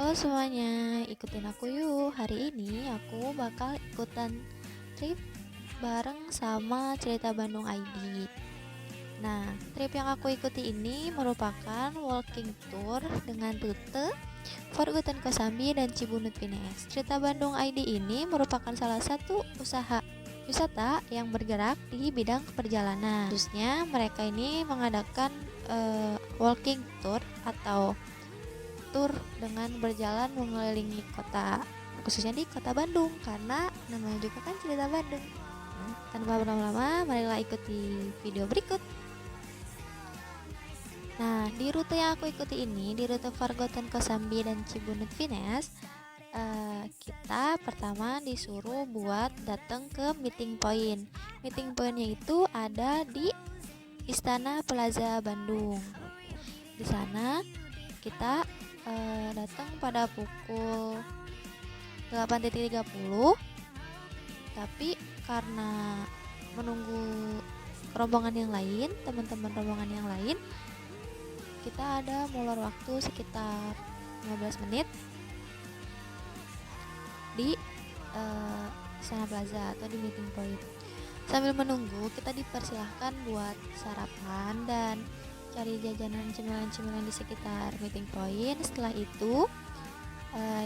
Halo semuanya, ikutin aku yuk. Hari ini aku bakal ikutan trip bareng sama Cerita Bandung ID. Nah, trip yang aku ikuti ini merupakan walking tour dengan rute Forgotten Kosambi dan Cibunut Pines. Cerita Bandung ID ini merupakan salah satu usaha wisata yang bergerak di bidang perjalanan. Khususnya mereka ini mengadakan walking tour atau tur dengan berjalan mengelilingi kota, khususnya di kota Bandung karena namanya juga kan Cerita Bandung. Tanpa berlama-lama, marilah ikuti video berikut. Nah, di rute yang aku ikuti ini, di rute Forgotten Kosambi dan Cibunut Pines, kita pertama disuruh buat datang ke meeting point. Meeting pointnya itu ada di Istana Plaza Bandung. Di sana kita datang pada pukul 8.30, tapi karena menunggu rombongan yang lain, teman-teman rombongan yang lain, kita ada molor waktu sekitar 15 menit di Istana Plaza atau di meeting point. Sambil menunggu, kita dipersilahkan buat sarapan dan cari jajanan cemilan-cemilan di sekitar meeting point. Setelah itu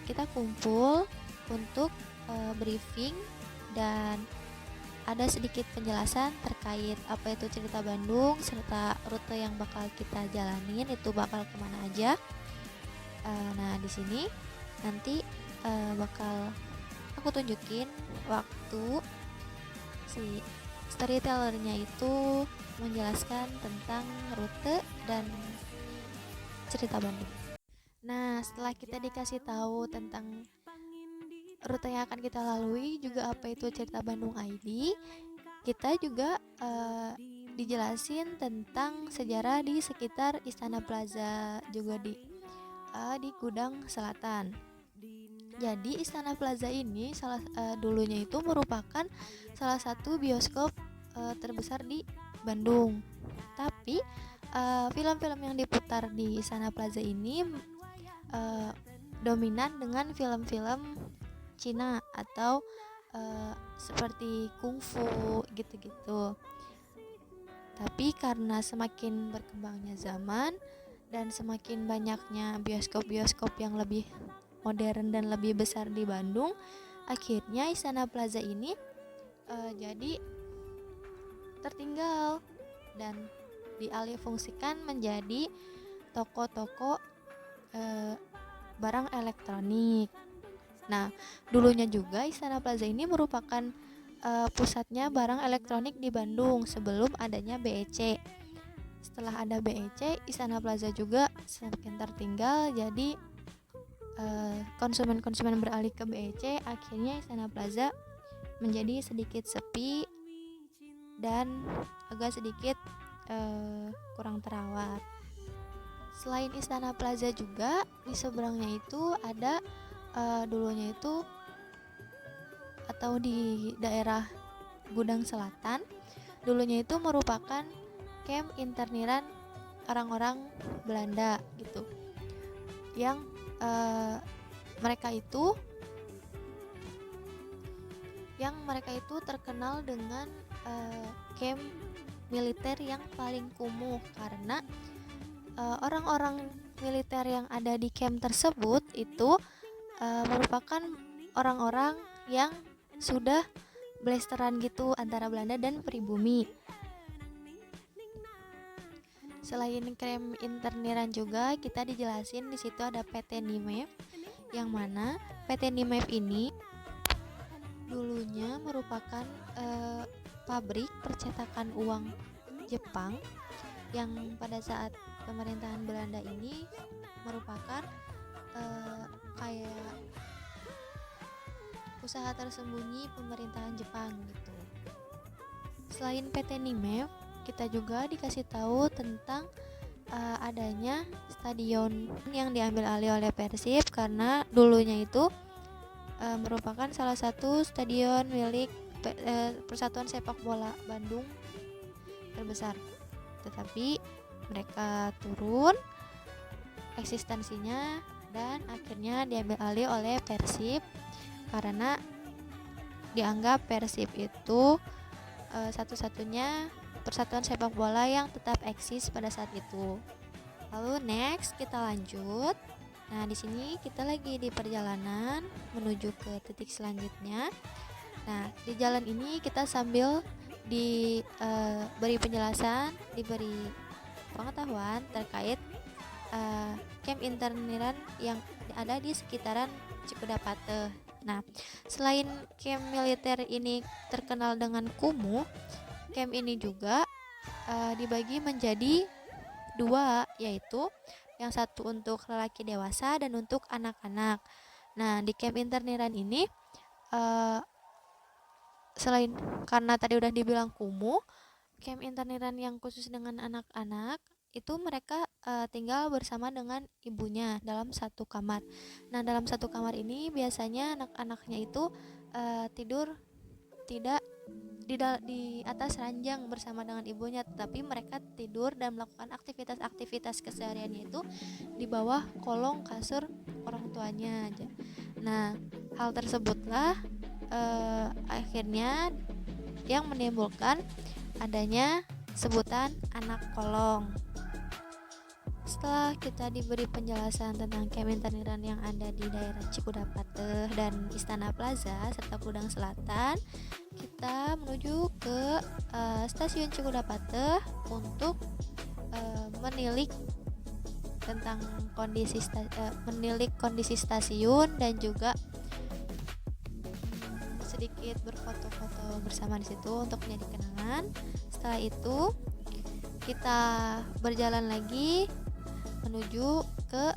kita kumpul untuk briefing dan ada sedikit penjelasan terkait apa itu Cerita Bandung serta rute yang bakal kita jalanin itu bakal kemana aja. Nah, di sini nanti bakal aku tunjukin waktu si storytellernya itu menjelaskan tentang rute dan Cerita Bandung. Nah, setelah kita dikasih tahu tentang rute yang akan kita lalui, juga apa itu Cerita Bandung ID, kita juga dijelasin tentang sejarah di sekitar Istana Plaza, juga di Gudang Selatan. Jadi Istana Plaza ini dulunya itu merupakan salah satu bioskop terbesar di Bandung. Tapi film-film yang diputar di Istana Plaza ini dominan dengan film-film Cina atau seperti kungfu gitu-gitu. Tapi karena semakin berkembangnya zaman dan semakin banyaknya bioskop-bioskop yang lebih modern dan lebih besar di Bandung, akhirnya Istana Plaza ini jadi tertinggal dan dialihfungsikan menjadi toko-toko barang elektronik. Nah, dulunya juga Istana Plaza ini merupakan pusatnya barang elektronik di Bandung sebelum adanya BEC. Setelah ada BEC, Istana Plaza juga semakin tertinggal, jadi konsumen-konsumen beralih ke BEC, akhirnya Istana Plaza menjadi sedikit sepi dan agak sedikit kurang terawat. Selain Istana Plaza juga di seberangnya itu ada dulunya itu atau di daerah Gudang Selatan, dulunya itu merupakan camp interniran orang-orang Belanda gitu, yang mereka itu terkenal dengan camp militer yang paling kumuh karena orang-orang militer yang ada di camp tersebut itu merupakan orang-orang yang sudah blasteran gitu antara Belanda dan pribumi. Selain camp interniran juga kita dijelasin di situ ada PT Nimef, yang mana PT Nimef ini dulunya merupakan pabrik percetakan uang Jepang yang pada saat pemerintahan Belanda ini merupakan kayak usaha tersembunyi pemerintahan Jepang gitu. Selain PT Nimef, kita juga dikasih tahu tentang adanya stadion yang diambil alih oleh Persib karena dulunya itu merupakan salah satu stadion milik Persatuan Sepak Bola Bandung terbesar. Tetapi mereka turun eksistensinya dan akhirnya diambil alih oleh Persib karena dianggap Persib itu satu-satunya persatuan sepak bola yang tetap eksis pada saat itu. Lalu next kita lanjut. Nah, di sini kita lagi di perjalanan menuju ke titik selanjutnya. Nah, di jalan ini kita sambil diberi penjelasan, diberi pengetahuan terkait camp interniran yang ada di sekitaran Cikudapate. Nah, selain camp militer ini terkenal dengan kumuh, camp ini juga dibagi menjadi dua, yaitu yang satu untuk lelaki dewasa dan untuk anak-anak. Nah, di camp interniran ini selain karena tadi udah dibilang kumuh, camp interniran yang khusus dengan anak-anak itu mereka tinggal bersama dengan ibunya dalam satu kamar. Nah, dalam satu kamar ini biasanya anak-anaknya itu tidur tidak di atas ranjang bersama dengan ibunya, tetapi mereka tidur dan melakukan aktivitas-aktivitas kesehariannya itu di bawah kolong kasur orang tuanya aja. Nah, hal tersebutlah akhirnya yang menimbulkan adanya sebutan anak kolong. Setelah kita diberi penjelasan tentang camp interniran yang ada di daerah Cikudapate dan Istana Plaza serta Kudang Selatan, kita menuju ke stasiun Cikudapate untuk menilik tentang menilik kondisi stasiun dan juga sedikit berfoto-foto bersama di situ untuk menjadi kenangan. Setelah itu kita berjalan lagi menuju ke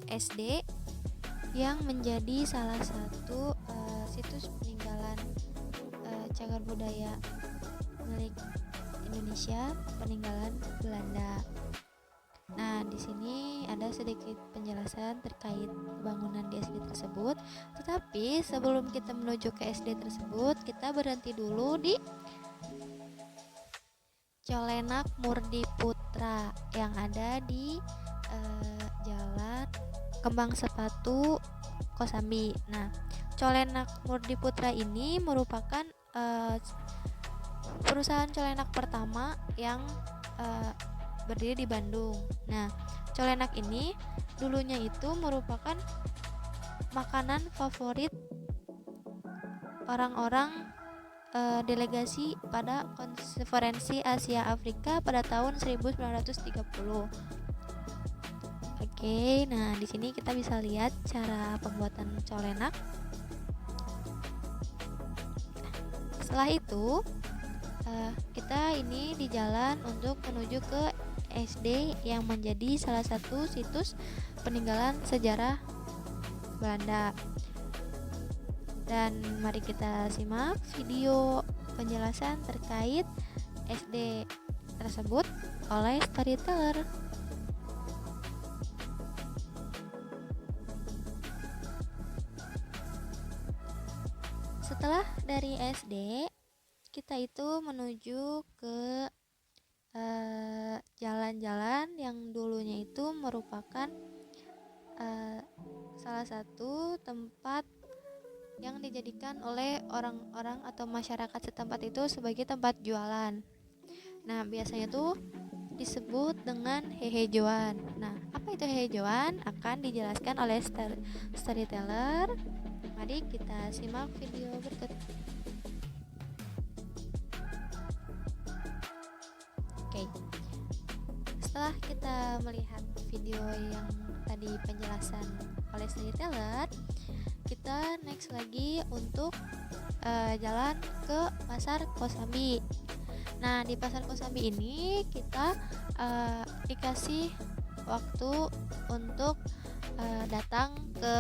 SD yang menjadi salah satu situs peninggalan cagar budaya milik Indonesia, peninggalan Belanda. Nah, di sini ada sedikit penjelasan terkait bangunan di SD tersebut. Tetapi sebelum kita menuju ke SD tersebut, kita berhenti dulu di Colenak Murdi Putra yang ada di Jalan Kembang Sepatu Kosambi. Nah, Colenak Murdi Putra ini merupakan perusahaan colenak pertama yang berdiri di Bandung. Nah, colenak ini dulunya itu merupakan makanan favorit orang-orang delegasi pada konferensi Asia Afrika pada tahun 1930. Oke, nah di sini kita bisa lihat cara pembuatan colenak. Setelah itu kita ini di jalan untuk menuju ke SD yang menjadi salah satu situs peninggalan sejarah Belanda. Dan mari kita simak video penjelasan terkait SD tersebut oleh storyteller. Setelah dari SD, kita itu menuju ke jalan-jalan yang dulunya itu merupakan salah satu tempat yang dijadikan oleh orang-orang atau masyarakat setempat itu sebagai tempat jualan. Nah, biasanya tuh disebut dengan hehejoan. Nah, apa itu hehejoan akan dijelaskan oleh storyteller. Mari kita simak video berikut. Oke. Setelah kita melihat video yang tadi penjelasan oleh storyteller, kita next lagi untuk jalan ke Pasar Kosambi. Nah, di Pasar Kosambi ini kita dikasih waktu untuk datang ke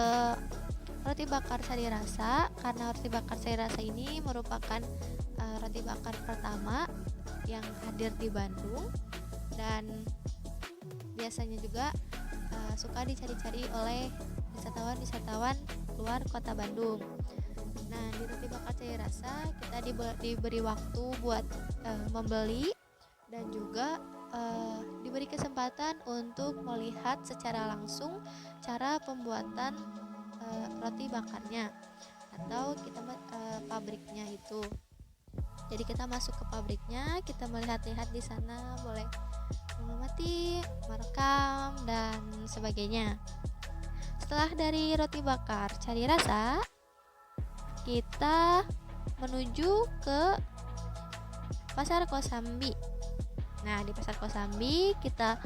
Roti Bakar Sari Rasa, karena Roti Bakar Sari Rasa ini merupakan roti bakar pertama yang hadir di Bandung dan biasanya juga suka dicari-cari oleh wisatawan-wisatawan luar kota Bandung. Nah, di Roti Bakar Sari Rasa kita diberi waktu buat membeli dan juga diberi kesempatan untuk melihat secara langsung cara pembuatan roti bakarnya atau kita pabriknya itu. Jadi kita masuk ke pabriknya, kita melihat-lihat di sana, boleh mengamati, merekam dan sebagainya. Setelah dari roti bakar cari rasa, kita menuju ke Pasar Kosambi. Nah, di Pasar Kosambi kita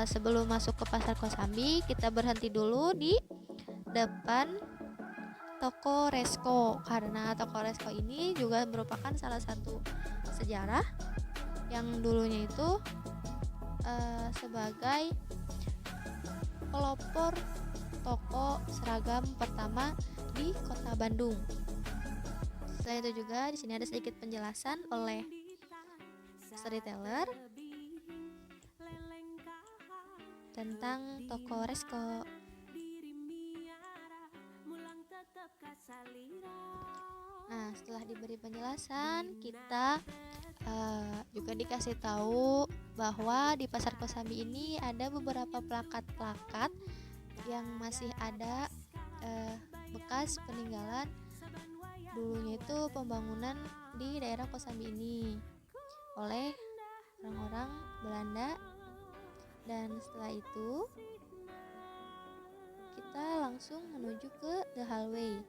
sebelum masuk ke Pasar Kosambi, kita berhenti dulu di depan Toko Resko, karena Toko Resko ini juga merupakan salah satu sejarah yang dulunya itu sebagai pelopor toko seragam pertama di Kota Bandung. Selain itu juga di sini ada sedikit penjelasan oleh storyteller tentang Toko Resko. Nah, setelah diberi penjelasan, kita juga dikasih tahu bahwa di Pasar Kosambi ini ada beberapa plakat-plakat yang masih ada bekas peninggalan dulunya itu pembangunan di daerah Kosambi ini oleh orang-orang Belanda. Dan setelah itu kita langsung menuju ke The Hallway.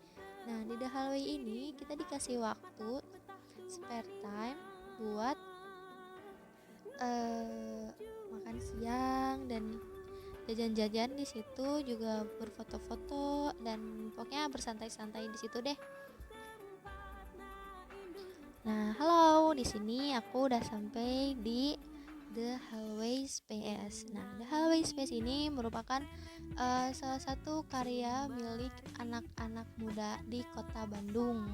Nah, di The Hallway ini kita dikasih waktu spare time buat makan siang dan jajan-jajan di situ, juga berfoto-foto dan pokoknya bersantai-santai di situ deh. Nah, halo, di sini aku udah sampai di The Hallway Space. Nah, The Hallway Space ini merupakan salah satu karya milik anak-anak muda di Kota Bandung.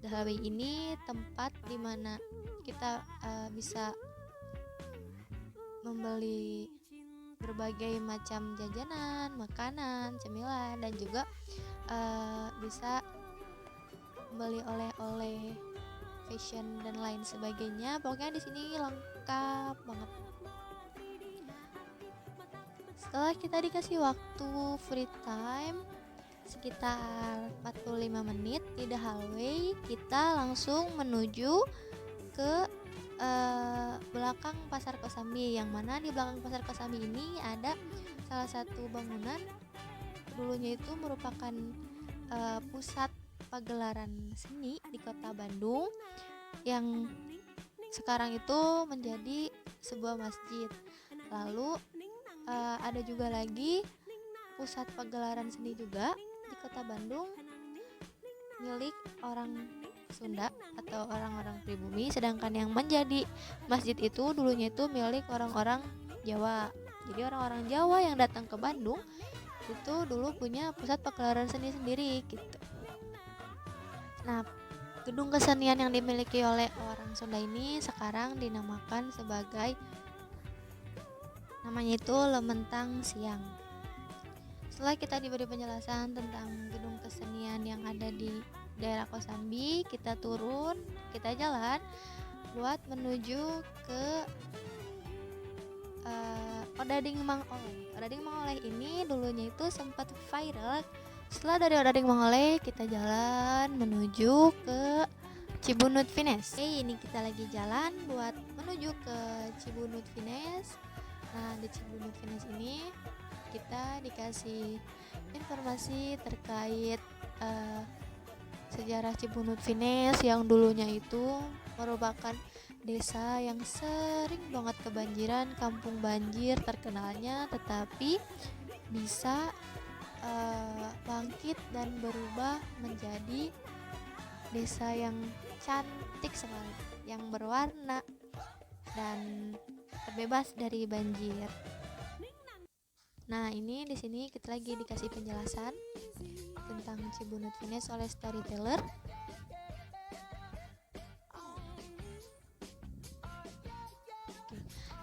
The Hallway ini tempat dimana kita bisa membeli berbagai macam jajanan, makanan, cemilan, dan juga bisa membeli oleh-oleh, fashion dan lain sebagainya. Pokoknya di sini lengkap banget. Setelah kita dikasih waktu free time sekitar 45 menit di The Hallway, kita langsung menuju ke belakang Pasar Kosambi, yang mana di belakang Pasar Kosambi ini ada salah satu bangunan dulunya itu merupakan pusat pagelaran seni di Kota Bandung yang sekarang itu menjadi sebuah masjid. Lalu ada juga lagi pusat pagelaran seni juga di Kota Bandung milik orang Sunda atau orang-orang pribumi, sedangkan yang menjadi masjid itu dulunya itu milik orang-orang Jawa. Jadi orang-orang Jawa yang datang ke Bandung itu dulu punya pusat pagelaran seni sendiri gitu. Nah, gedung kesenian yang dimiliki oleh orang Sunda ini sekarang dinamakan sebagai, namanya itu Lementang Siang. Setelah kita diberi penjelasan tentang gedung kesenian yang ada di daerah Kosambi, kita turun, kita jalan buat menuju ke Odading Mang Oleh. Odading Mang Oleh ini dulunya itu sempat viral. Setelah dari Odading Mang Oleh, kita jalan menuju ke Cibunut Vines. Ini kita lagi jalan buat menuju ke Cibunut Vines. Nah, di Cibunut Vines ini kita dikasih informasi terkait sejarah Cibunut Vines yang dulunya itu merupakan desa yang sering banget kebanjiran, kampung banjir terkenalnya, tetapi bisa bangkit dan berubah menjadi desa yang cantik sekali, yang berwarna dan terbebas dari banjir. Nah, ini di sini kita lagi dikasih penjelasan tentang Cibunut Vines oleh storyteller.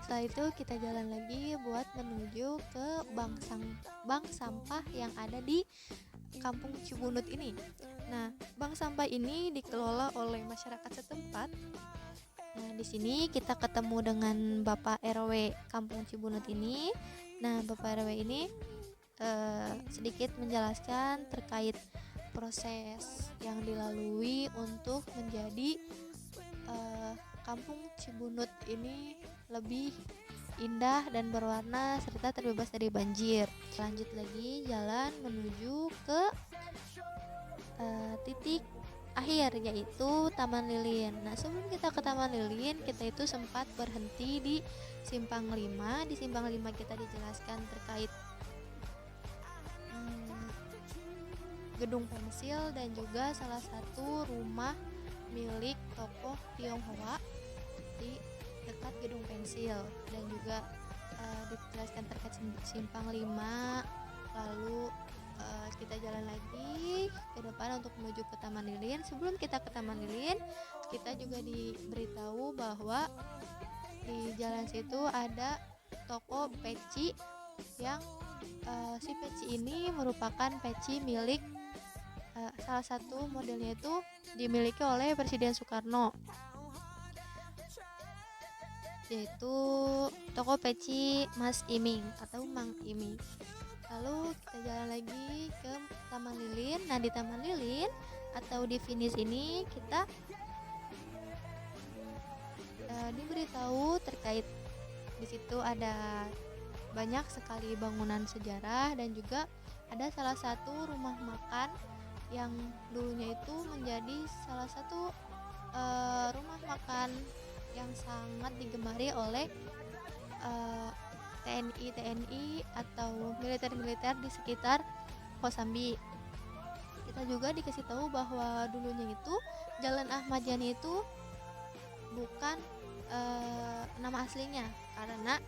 Setelah itu kita jalan lagi buat menuju ke bank sampah yang ada di kampung Cibunut ini. Nah, bank sampah ini dikelola oleh masyarakat setempat Nah, di sini kita ketemu dengan Bapak RW Kampung Cibunut ini. Nah, Bapak RW ini sedikit menjelaskan terkait proses yang dilalui untuk menjadi Kampung Cibunut ini lebih indah dan berwarna serta terbebas dari banjir. Lanjut lagi jalan menuju ke titik akhir, yaitu Taman Lilin. Nah, sebelum kita ke Taman Lilin, kita itu sempat berhenti di Simpang 5. Di Simpang 5 kita dijelaskan terkait gedung pensil dan juga salah satu rumah milik tokoh Tionghoa di dekat gedung pensil, dan juga dijelaskan terkait Simpang 5. Lalu kita jalan lagi ke depan untuk menuju ke Taman Lilin. Sebelum kita ke Taman Lilin, kita juga diberitahu bahwa di jalan situ ada toko peci yang si peci ini merupakan peci milik salah satu modelnya itu dimiliki oleh Presiden Soekarno, yaitu toko peci Mas Iming atau Mang Iming. Lalu kita jalan lagi ke Taman Lilin. Nah, di Taman Lilin atau di finish ini kita diberitahu terkait di situ ada banyak sekali bangunan sejarah, dan juga ada salah satu rumah makan yang dulunya itu menjadi salah satu rumah makan yang sangat digemari oleh TNI atau militer-militer di sekitar Kosambi. Kita juga dikasih tahu bahwa dulunya itu Jalan Ahmad Yani itu bukan nama aslinya, karena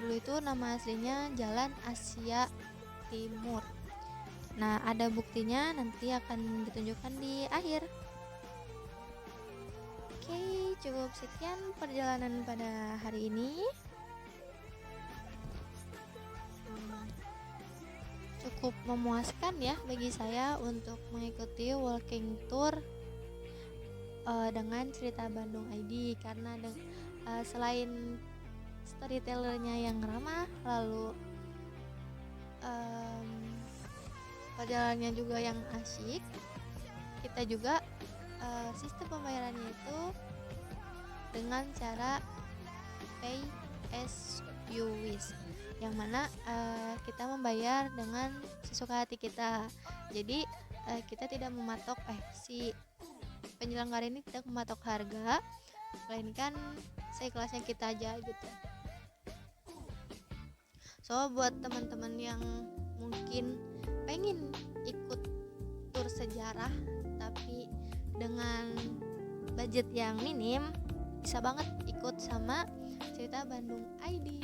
dulu itu nama aslinya Jalan Asia Timur. Nah, ada buktinya, nanti akan ditunjukkan di akhir. Oke, cukup sekian perjalanan pada hari ini. Cukup memuaskan ya bagi saya untuk mengikuti walking tour dengan cerita Bandung ID, karena selain storytellernya yang ramah, lalu perjalanannya juga yang asyik, kita juga sistem pembayarannya itu dengan cara pay as you wish, yang mana kita membayar dengan sesuka hati kita. Jadi kita tidak mematok si penyelenggara ini tidak mematok harga, melainkan seikhlasnya kita aja gitu. So, buat teman-teman yang mungkin pengen ikut tur sejarah tapi dengan budget yang minim, bisa banget ikut sama cerita Bandung ID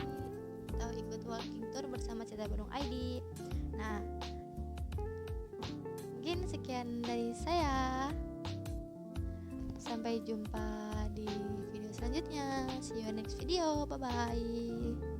atau ikut walking tour bersama cerita Bandung ID. Nah, mungkin sekian dari saya. Sampai jumpa di video selanjutnya. See you next video. Bye bye.